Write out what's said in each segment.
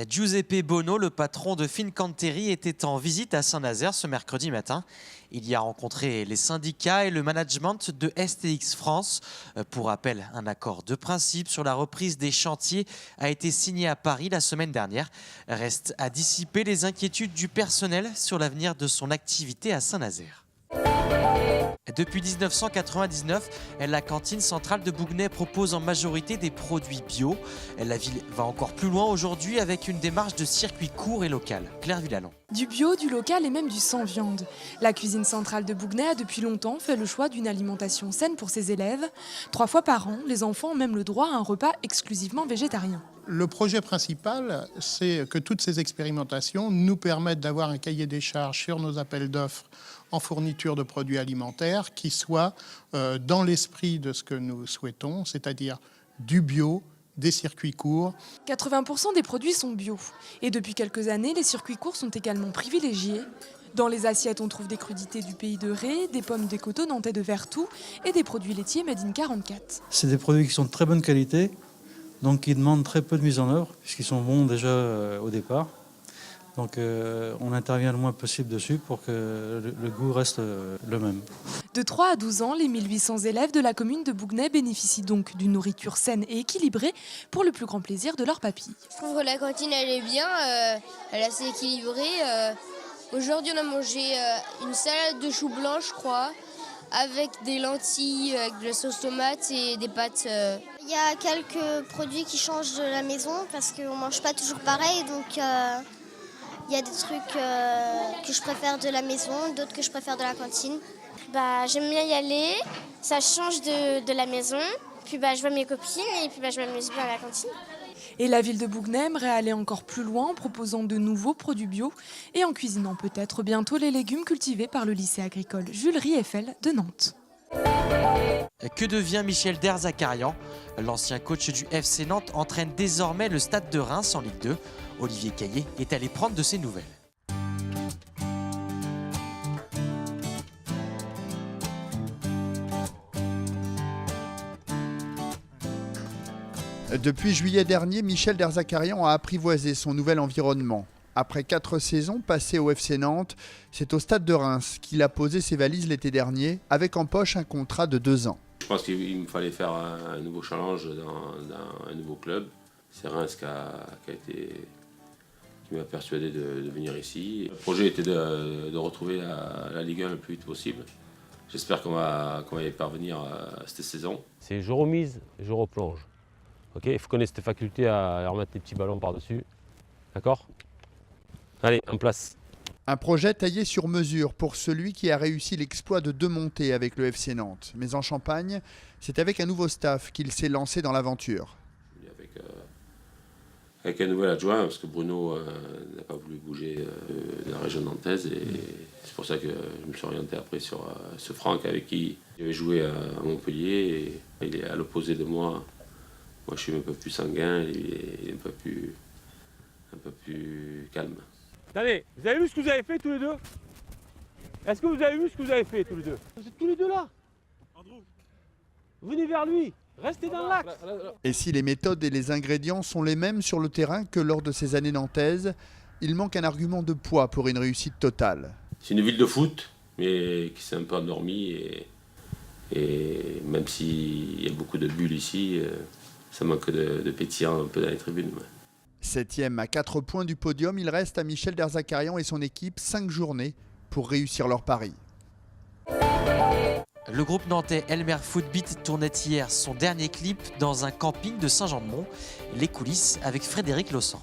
Giuseppe Bono, le patron de Fincantieri, était en visite à Saint-Nazaire ce mercredi matin. Il y a rencontré les syndicats et le management de STX France. Pour rappel, un accord de principe sur la reprise des chantiers a été signé à Paris la semaine dernière. Reste à dissiper les inquiétudes du personnel sur l'avenir de son activité à Saint-Nazaire. Depuis 1999, la cantine centrale de Bougnay propose en majorité des produits bio. La ville va encore plus loin aujourd'hui avec une démarche de circuit court et local. Claire Villalon. Du bio, du local et même du sans viande. La cuisine centrale de Bougnay a depuis longtemps fait le choix d'une alimentation saine pour ses élèves. 3 fois par an, les enfants ont même le droit à un repas exclusivement végétarien. Le projet principal, c'est que toutes ces expérimentations nous permettent d'avoir un cahier des charges sur nos appels d'offres en fourniture de produits alimentaires qui soit dans l'esprit de ce que nous souhaitons, c'est-à-dire du bio, des circuits courts. 80% des produits sont bio. Et depuis quelques années, les circuits courts sont également privilégiés. Dans les assiettes, on trouve des crudités du pays de Ré, des pommes des coteaux nantais de Vertou et des produits laitiers made in 44. C'est des produits qui sont de très bonne qualité, donc qui demandent très peu de mise en œuvre, puisqu'ils sont bons déjà au départ. Donc on intervient le moins possible dessus pour que le goût reste le même. De 3 à 12 ans, les 1800 élèves de la commune de Bougnay bénéficient donc d'une nourriture saine et équilibrée pour le plus grand plaisir de leur papille. Je trouve que la cantine elle est bien, elle est assez équilibrée. Aujourd'hui on a mangé une salade de choux blancs je crois, avec des lentilles, avec de la sauce tomate et des pâtes. Il y a quelques produits qui changent de la maison parce qu'on ne mange pas toujours pareil, donc il y a des trucs que je préfère de la maison, d'autres que je préfère de la cantine. J'aime bien y aller, ça change de la maison, puis je vois mes copines et puis je m'amuse bien à la cantine. Et la ville de Bougnay aimerait aller encore plus loin en proposant de nouveaux produits bio et en cuisinant peut-être bientôt les légumes cultivés par le lycée agricole Jules Rieffel de Nantes. Que devient Michel Derzakarian? L'ancien coach du FC Nantes entraîne désormais le Stade de Reims en Ligue 2. Olivier Caillé est allé prendre de ses nouvelles. Depuis juillet dernier, Michel Derzakarian a apprivoisé son nouvel environnement. Après 4 saisons passées au FC Nantes, c'est au Stade de Reims qu'il a posé ses valises l'été dernier, avec en poche un contrat de 2 ans. Je pense qu'il me fallait faire un nouveau challenge dans un nouveau club. C'est Reims qui m'a persuadé de venir ici. Le projet était de retrouver la Ligue 1 le plus vite possible. J'espère qu'on va y parvenir cette saison. C'est je remise, je replonge. Okay, il faut connaître cette faculté à remettre les petits ballons par-dessus. D'accord ? Allez, en place. Un projet taillé sur mesure pour celui qui a réussi l'exploit de 2 montées avec le FC Nantes. Mais en Champagne, c'est avec un nouveau staff qu'il s'est lancé dans l'aventure. Avec un nouvel adjoint, parce que Bruno n'a pas voulu bouger de la région nantaise. Et c'est pour ça que je me suis orienté après sur ce Franck avec qui j'avais joué à Montpellier. Et il est à l'opposé de moi. Moi, je suis un peu plus sanguin, il est un peu plus calme. Attendez, vous avez vu ce que vous avez fait tous les deux? Est-ce que vous avez vu ce que vous avez fait tous les deux? Vous êtes tous les deux là. Venez vers lui, restez dans l'axe. Et si les méthodes et les ingrédients sont les mêmes sur le terrain que lors de ces années nantaises, il manque un argument de poids pour une réussite totale. C'est une ville de foot, mais qui s'est un peu endormie. Et même s'il y a beaucoup de bulles ici, ça manque de pétillant un peu dans les tribunes. Ouais. 7e à 4 points du podium, il reste à Michel Derzakarian et son équipe 5 journées pour réussir leur pari. Le groupe nantais Elmer Footbeat tournait hier son dernier clip dans un camping de Saint-Jean-de-Mont. Les coulisses avec Frédéric Lossan.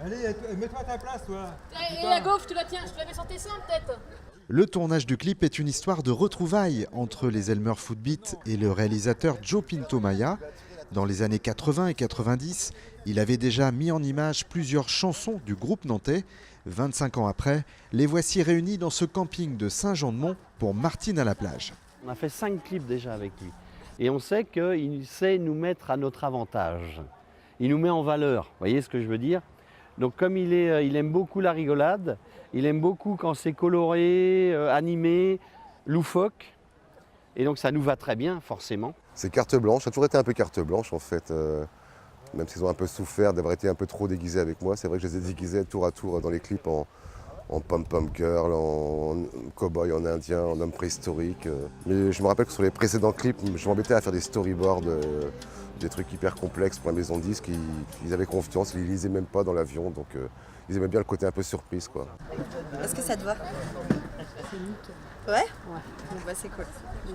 Allez, mets-toi à ta place, toi. Et la gaufre, tu la tiens, je te la mets sur tes seins, peut-être. Le tournage du clip est une histoire de retrouvailles entre les Elmer Footbeat et le réalisateur Joe Pinto-Maya. Dans les années 80 et 90, il avait déjà mis en image plusieurs chansons du groupe nantais. 25 ans après, les voici réunis dans ce camping de Saint-Jean-de-Mont pour Martine à la plage. On a fait 5 clips déjà avec lui. Et on sait qu'il sait nous mettre à notre avantage. Il nous met en valeur, vous voyez ce que je veux dire? Donc comme il aime beaucoup la rigolade, il aime beaucoup quand c'est coloré, animé, loufoque. Et donc ça nous va très bien, forcément. C'est carte blanche, ça a toujours été un peu carte blanche en fait. même s'ils ont un peu souffert d'avoir été un peu trop déguisés avec moi. C'est vrai que je les ai déguisés tour à tour dans les clips en pom-pom girl, en cow-boy, en indien, en homme préhistorique. Mais je me rappelle que sur les précédents clips, je m'embêtais à faire des storyboards, des trucs hyper complexes pour la maison de disques. Ils avaient confiance, ils ne lisaient même pas dans l'avion, donc ils aimaient bien le côté un peu surprise, quoi. Est-ce que ça te va? Ouais. Bon bah c'est cool.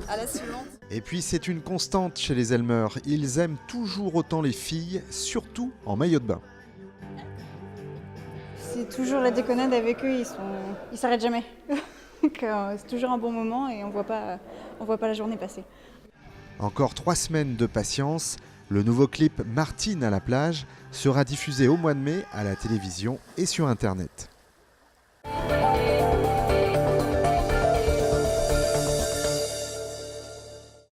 À la suivante. Et puis c'est une constante chez les Elmer, ils aiment toujours autant les filles, surtout en maillot de bain. C'est toujours la déconnade avec eux, ils s'arrêtent jamais. C'est toujours un bon moment et on voit pas la journée passer. Encore 3 semaines de patience, le nouveau clip Martine à la plage sera diffusé au mois de mai à la télévision et sur Internet.